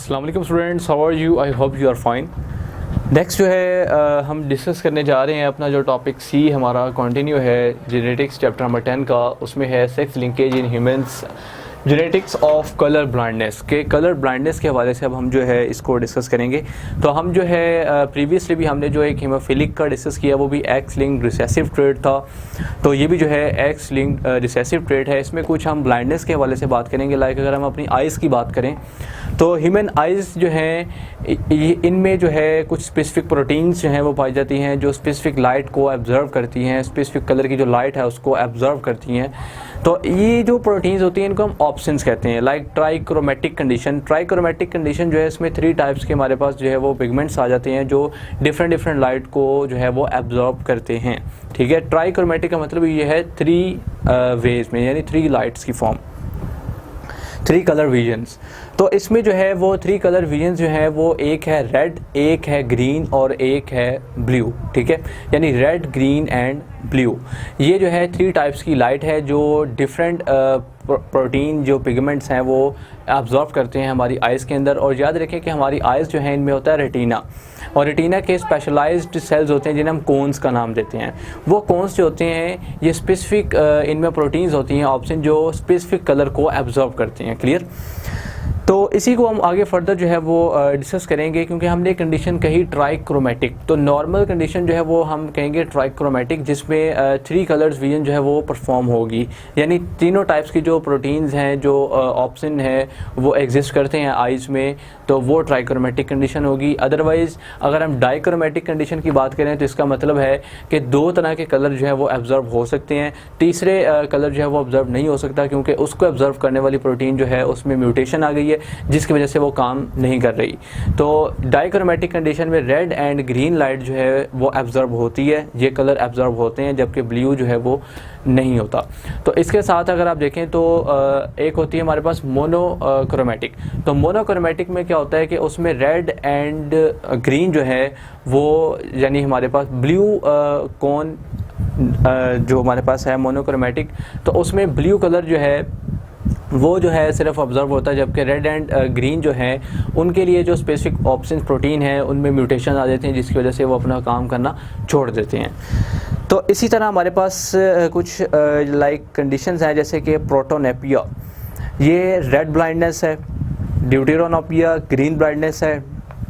अस्सलाम वालेकुम students, how are you? I hope you are fine. Next जो है हम डिस्कस करने जा रहे हैं अपना जो टॉपिक सी हमारा कंटिन्यू है जेनेटिक्स चैप्टर नंबर 10 का। उसमें है sex linkage in humans, genetics of colour blindness के कलर ब्लाइंडनेस के हवाले से अब हम जो है इसको डिस्कस करेंगे। तो हम जो है प्रीवियसली भी हमने जो एक हीमोफिलिक का डिस्कस किया, वो भी एक्स लिंक्ड रिसेसिव ट्रेट था। तो ये भी जो है एक्स लिंक्ड रिसेसिव ट्रेट है। इसमें कुछ हम ब्लाइंडनेस के हवाले से बात करेंगे। लाइक अगर हम अपनी आइज़ की बात करें तो ह्यूमन आइज़ जो हैं इनमें जो है कुछ स्पेसिफिक प्रोटीन्स जो हैं वो पाई जाती हैं जो स्पेसिफिक लाइट को एब्जर्व करती हैं, स्पेसिफिक कलर की जो लाइट है उसको एब्जर्व करती हैं। तो ये जो प्रोटीन्स होती हैं इनको हम ऑप्शंस कहते हैं। Like trichromatic condition, trichromatic condition जो है इसमें 3 टाइप्स के हमारे पास जो है वो पिगमेंट्स आ जाते हैं जो डिफरेंट लाइट को जो है वो एब्जॉर्ब करते हैं। ठीक है, ट्राइक्रोमेटिक का मतलब ये है 3 वेज में, यानी 3 लाइट्स की फॉर्म, 3 कलर विजन्स। तो इसमें जो है वो 3 कलर विजन्स जो है वो एक है रेड, एक है ग्रीन और एक है ब्लू। ठीक है, यानी रेड, ग्रीन एंड ब्लू। ये जो है 3 टाइप्स की लाइट है जो डिफरेंट प्रोटीन जो पिगमेंट्स हैं वो एब्जॉर्ब करते हैं हमारी आइज़ के अंदर। और याद रखें कि हमारी आइज़ जो है इनमें होता है रेटिना, और रेटिना के स्पेशलाइज्ड सेल्स होते हैं जिन्हें हम कोन्स का नाम देते हैं। वो कोन्स जो होते हैं ये स्पेसिफिक इनमें प्रोटीन्स होती हैं ऑप्शन जो स्पेसिफिक कलर को एब्जॉर्ब करते हैं। क्लियर? तो इसी को हम आगे फर्दर जो है वो डिस्कस करेंगे, क्योंकि हमने कंडीशन कही ट्राइक्रोमेटिक। तो नॉर्मल कंडीशन जो है वो हम कहेंगे ट्राइक्रोमेटिक, जिसमें 3 कलर्स विजन जो है वो परफॉर्म होगी, यानी तीनों टाइप्स की जो प्रोटीन्स हैं जो ऑप्शन है वो एग्जिस्ट करते हैं आइज़ में, तो वो ट्राइक्रोमेटिक कंडीशन होगी। अदरवाइज़ अगर हम डाइक्रोमेटिक कंडीशन की बात करें तो इसका मतलब है कि 2 तरह के कलर जो है वो एब्जर्व हो सकते हैं, तीसरे कलर जो है वो ऑब्जर्व नहीं हो सकता, क्योंकि उसको ऑब्जर्व करने वाली प्रोटीन जो है उसमें म्यूटेशन आ गई है जिसकी वजह से वो काम नहीं कर रही। तो डाइक्रोमेटिक कंडीशन में रेड एंड ग्रीन लाइट जो है वो एब्जर्व होती है, ये कलर एब्जर्व होते हैं, जबकि ब्लू जो है वो नहीं होता। तो इसके साथ अगर आप देखें तो एक होती है हमारे पास मोनोक्रोमेटिक। तो मोनोक्रोमेटिक में क्या होता है कि उसमें रेड एंड ग्रीन जो है वो, यानी हमारे पास ब्लू कौन जो हमारे पास है मोनोक्रोमेटिक, तो उसमें ब्लू कलर जो है वो जो है सिर्फ ऑब्जर्व होता है, जबकि रेड एंड ग्रीन जो है उनके लिए जो स्पेसिफिक ऑप्शन प्रोटीन है उनमें म्यूटेशन आ जाते हैं जिसकी वजह से वो अपना काम करना छोड़ देते हैं। तो इसी तरह हमारे पास कुछ लाइक कंडीशंस हैं, जैसे कि प्रोटोनेपिया, ये रेड ब्लाइंडनेस है, ड्यूटेरोनोपिया ग्रीन ब्लाइंडनेस है,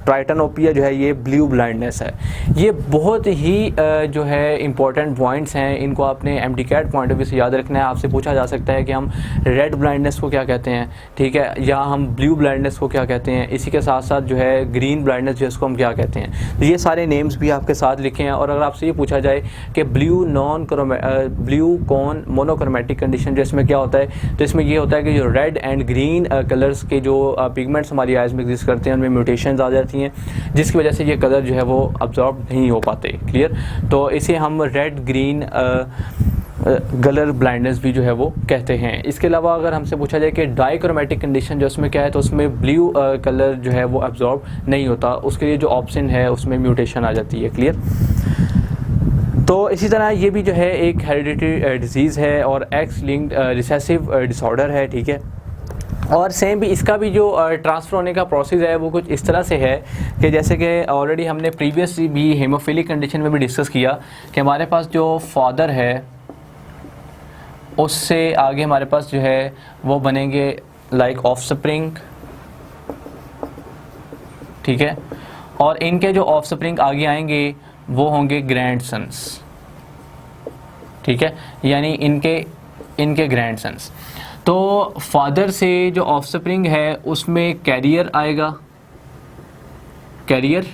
ट्राइटनोपिया जो है ये ब्लू ब्लाइंडनेस है। ये बहुत ही जो है इंपॉर्टेंट पॉइंट्स हैं, इनको आपने एमटीकैट पॉइंट ऑफ व्यू से याद रखना है। आपसे पूछा जा सकता है कि हम रेड ब्लाइंडनेस को क्या कहते हैं, ठीक है, या हम ब्लू ब्लाइंडनेस को क्या कहते हैं, इसी के साथ साथ जो है ग्रीन ब्लाइंडनेस जिसको हम क्या कहते हैं। तो ये सारे नेम्स भी आपके साथ लिखे हैं। और अगर आपसे ये पूछा जाए कि ब्लू कौन मोनोक्रोमेटिक कंडीशन जो इसमें क्या होता है, तो इसमें ये होता है कि जो रेड एंड ग्रीन कलर्स के जो पिगमेंट्स हमारी आइज़ में एग्जिस्ट करते हैं उनमें म्यूटेशंस आ जाती हैं जिसकी वजह से ये कलर जो है वो अब्जॉर्ब नहीं हो पाते। क्लियर? तो इसे हम रेड ग्रीन कलर ब्लाइंडनेस भी जो है वो कहते हैं। इसके अलावा अगर हमसे पूछा जाए कि डाइक्रोमेटिक कंडीशन जो उसमें क्या है, तो उसमें ब्लू कलर जो है वो अब्जॉर्ब नहीं होता, उसके लिए जो ऑप्शन है उसमें म्यूटेशन आ जाती है। क्लियर? तो इसी तरह ये भी जो है एक हेरिडिटरी डिजीज़ है और एक्स लिंक्ड रिसेसिव डिसऑर्डर है। ठीक है, और सेम भी इसका भी जो ट्रांसफ़र होने का प्रोसेस है वो कुछ इस तरह से है कि जैसे कि ऑलरेडी हमने प्रीवियसली भी हेमोफिलिक कंडीशन में भी डिस्कस किया कि हमारे पास जो फादर है उससे आगे हमारे पास जो है वो बनेंगे लाइक ऑफस्प्रिंग। ठीक है, और इनके जो ऑफस्प्रिंग आगे आएंगे वो होंगे ग्रैंडसन्स। ठीक है, यानी इनके ग्रैंडसन्स। तो फादर से जो ऑफस्प्रिंग है उसमें कैरियर आएगा, कैरियर,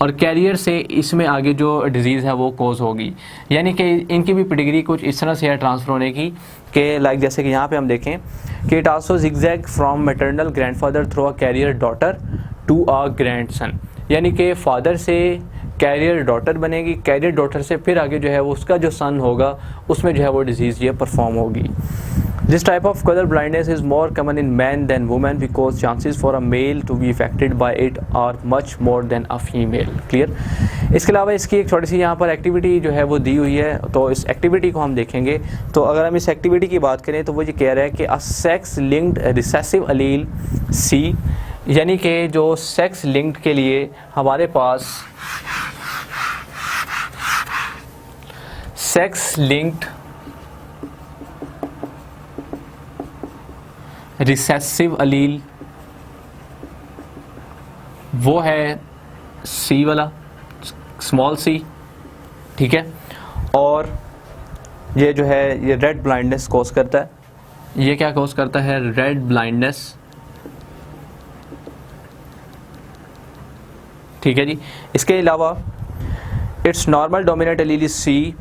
और कैरियर से इसमें आगे जो डिज़ीज़ है वो कोज होगी। यानी कि इनकी भी पेडिग्री कुछ इस तरह से है ट्रांसफ़र होने की कि लाइक जैसे कि यहाँ पे हम देखें कि it also zigzag from maternal grandfather through a carrier daughter to a grandson. यानी कि फादर से कैरियर डॉटर बनेगी, कैरियर डॉटर से फिर आगे जो है वो उसका जो सन होगा उसमें जो है वो डिज़ीज़ ये परफॉर्म होगी। This type of color blindness is more common in men than women because chances for a male to be affected by it are much more than a female. Clear? इसके अलावा इसकी एक छोटी सी यहाँ पर activity जो है वो दी हुई है, तो इस एक्टिविटी को हम देखेंगे। तो अगर हम इस एक्टिविटी की बात करें तो वो ये कह रहा है कि a sex linked recessive allele C यानी कि जो सेक्स लिंक्ड के लिए हमारे पास सेक्स लिंक्ड रिसेसिव अलील वो है सी वाला, स्मॉल सी, ठीक है। और ये जो है ये रेड ब्लाइंडनेस कॉज करता है। ये क्या कॉज करता है? रेड ब्लाइंडनेस, ठीक है जी। इसके अलावा it's normal dominant allele is C,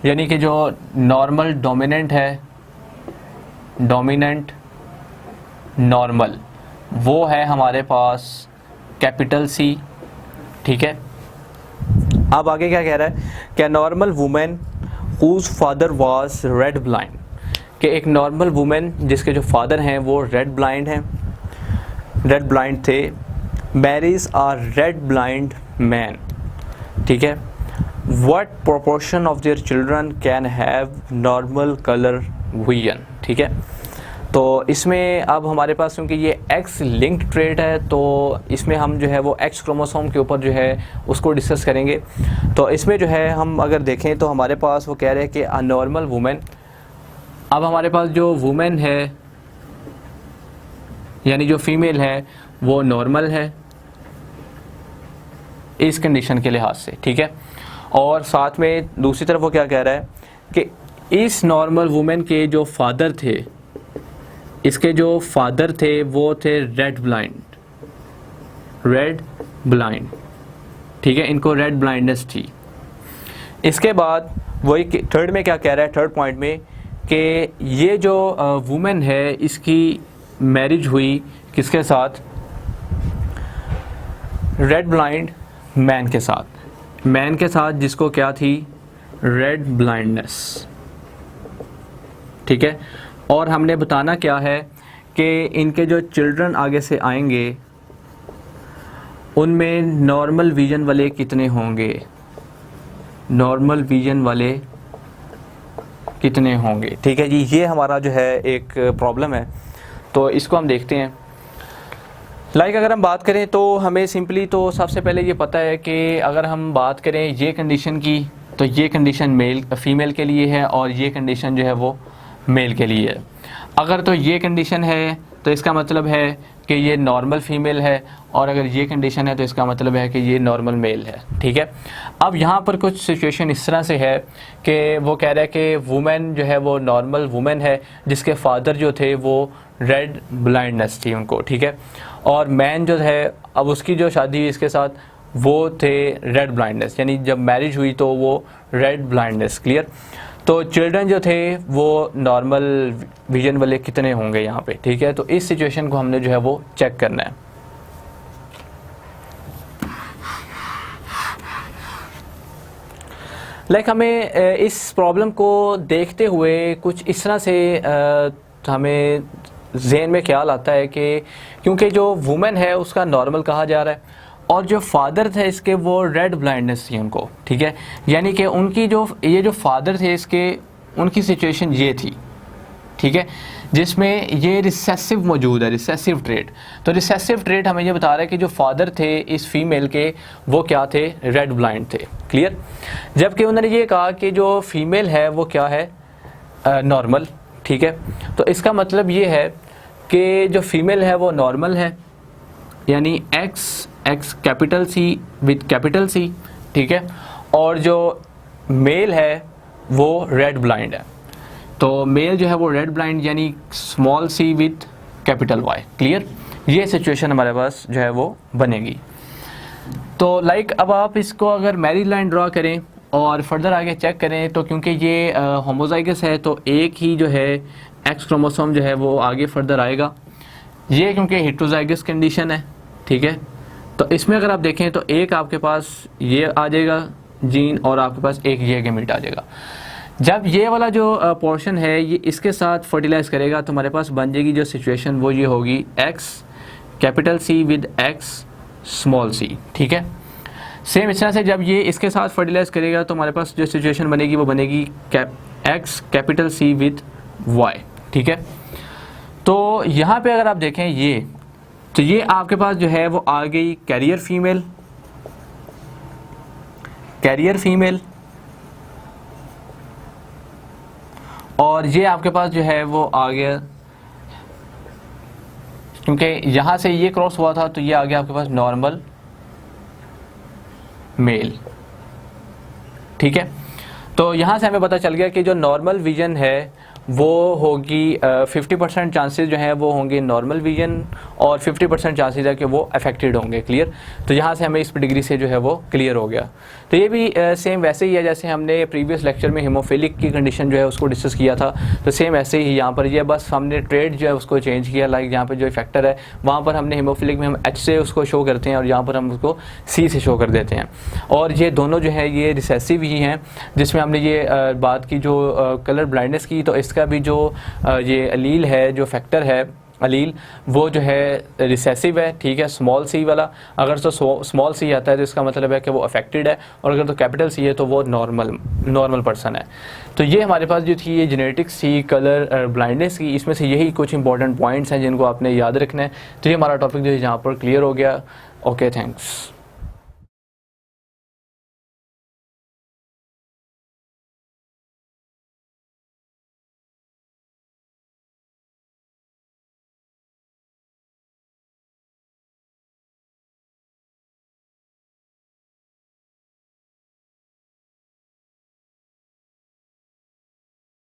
यानी कि जो नॉर्मल डोमिनेंट है, डोमिनेंट नॉर्मल वो है हमारे पास कैपिटल सी, ठीक है। अब आगे क्या कह रहा है? क्या normal women whose father was red blind, कि एक नॉर्मल वुमेन जिसके जो फादर हैं वो रेड ब्लाइंड हैं, रेड ब्लाइंड थे, marries are red blind man, ठीक है। What proportion of their children can have normal colour vision, ठीक है। तो इसमें अब हमारे पास क्योंकि ये एक्स लिंक्ड ट्रेट है तो इसमें हम जो है वो एक्स क्रोमोसोम के ऊपर जो है उसको डिस्कस करेंगे। तो इसमें जो है हम अगर देखें तो हमारे पास वो कह रहे हैं कि अ नॉर्मल वुमेन, अब हमारे पास जो वुमेन है यानी जो फीमेल है वो नॉर्मल है इस कंडीशन के लिहाज से, ठीक है। और साथ में दूसरी तरफ वो क्या कह रहा है कि इस नॉर्मल वुमेन के जो फादर थे, इसके जो फादर थे वो थे रेड ब्लाइंड, रेड ब्लाइंड, ठीक है। इनको रेड ब्लाइंडनेस थी। इसके बाद वही थर्ड में क्या कह रहा है, थर्ड पॉइंट में, कि ये जो वुमेन है इसकी मैरिज हुई किसके साथ? रेड ब्लाइंड मैन के साथ, मैन के साथ जिसको क्या थी? रेड ब्लाइंडनेस, ठीक है। और हमने बताना क्या है कि इनके जो चिल्ड्रन आगे से आएंगे उनमें नॉर्मल विजन वाले कितने होंगे, नॉर्मल विजन वाले कितने होंगे, ठीक है जी। ये हमारा जो है एक प्रॉब्लम है, तो इसको हम देखते हैं। अगर हम बात करें तो हमें सिंपली तो सबसे पहले ये पता है कि अगर हम बात करें ये कंडीशन की तो ये कंडीशन मेल फीमेल के लिए है और ये कंडीशन जो है वो मेल के लिए है। अगर तो ये कंडीशन है तो इसका मतलब है कि ये नॉर्मल फीमेल है, और अगर ये कंडीशन है तो इसका मतलब है कि ये नॉर्मल मेल है, ठीक है। अब यहाँ पर कुछ सिचुएशन इस तरह से है कि वो कह रहा है कि वुमेन जो है वो नॉर्मल वुमेन है जिसके फादर जो थे वो रेड ब्लाइंडनेस थी उनको, ठीक है। और मैन जो है अब उसकी जो शादी हुई इसके साथ वो थे रेड ब्लाइंडनेस, यानी जब मैरिज हुई तो वो रेड ब्लाइंडनेस, क्लियर। तो चिल्ड्रन जो थे वो नॉर्मल विजन वाले कितने होंगे यहाँ पे, ठीक है। तो इस सिचुएशन को हमने जो है वो चेक करना है। हमें इस प्रॉब्लम को देखते हुए कुछ इस तरह से हमें ज़हन में ख्याल आता है कि क्योंकि जो वुमेन है उसका नॉर्मल कहा जा रहा है और जो फादर थे इसके वो रेड ब्लाइंडनेस थी उनको, ठीक है। यानी कि उनकी ये जो फादर थे इसके उनकी सिचुएशन ये थी, ठीक है, जिसमें ये रिसेसिव मौजूद है, रिसेसिव ट्रेट। तो रिसेसिव ट्रेट हमें ये बता रहा है कि जो फादर थे इस फीमेल के वो क्या थे? रेड ब्लाइंड थे, क्लियर। जबकि उन्होंने ये कहा कि जो फीमेल है वो क्या है? नॉर्मल, ठीक है। तो इसका मतलब ये है कि जो फीमेल है वो नॉर्मल है, यानी X capital C with capital C, ठीक है। और जो मेल है वो रेड ब्लाइंड है, तो मेल जो है वो रेड ब्लाइंड यानी small C with capital Y, clear. ये सिचुएशन हमारे पास जो है वो बनेगी। तो अब आप इसको अगर मैरिज लाइन ड्रा करें और फर्दर आगे चेक करें तो क्योंकि ये होमोजाइगस है तो एक ही जो है एक्स क्रोमोसोम जो है वो आगे फर्दर आएगा। ये क्योंकि हेटेरोजाइगस कंडीशन है, ठीक है। तो इसमें अगर आप देखें तो एक आपके पास ये आ जाएगा जीन और आपके पास एक ये गैमेट आ जाएगा। जब ये वाला जो पोर्शन है ये इसके साथ फर्टिलाइज करेगा तो हमारे पास बन जाएगी जो सिचुएशन वो ये होगी X capital C with X small C, ठीक है। सेम इस तरह से जब ये इसके साथ फर्टिलाइज करेगा तो हमारे पास जो सिचुएशन बनेगी वो बनेगी X capital C with Y, ठीक है। तो यहाँ पे अगर आप देखें तो ये आपके पास जो है वो आ गई कैरियर फीमेल, और ये आपके पास जो है वो आ गया, क्योंकि यहाँ से ये क्रॉस हुआ था तो ये आ गया आपके पास नॉर्मल मेल। ठीक है, तो यहाँ से हमें पता चल गया कि जो नॉर्मल विजन है वो होगी 50% चांसेस जो हैं वो होंगे नॉर्मल विजन, और 50% चांसेस है कि वो अफेक्टेड होंगे। क्लियर, तो यहाँ से हमें इस डिग्री से जो है वो क्लियर हो गया। तो ये भी सेम वैसे ही है जैसे हमने प्रीवियस लेक्चर में हीमोफिलिक की कंडीशन जो है उसको डिस्कस किया था, तो सेम ऐसे ही यहाँ पर ये बस हमने ट्रेड जो है उसको चेंज किया। लाइक यहाँ पर जो फैक्टर है वहाँ पर हमने हीमोफिलिक में हम H से उसको शो करते हैं और यहाँ पर हम उसको C से शो कर देते हैं। और ये दोनों जो है ये रिसेसिव ही हैं, जिसमें हमने ये बात की जो कलर ब्लाइंडनेस की, तो इसका भी जो ये अलील है, जो फैक्टर है अलील, वो जो है रिसेसिव है। ठीक है, स्मॉल सी वाला, अगर तो स्मॉल सी आता है तो इसका मतलब है कि वो अफेक्टेड है, और अगर तो कैपिटल सी है तो वो नॉर्मल पर्सन है। तो ये हमारे पास जो थी ये जेनेटिक्स थी कलर ब्लाइंडनेस की, इसमें से यही कुछ इंपॉर्टेंट पॉइंट्स हैं जिनको आपने याद रखना है। तो ये हमारा टॉपिक जो है यहाँ पर क्लियर हो गया। Okay, thanks.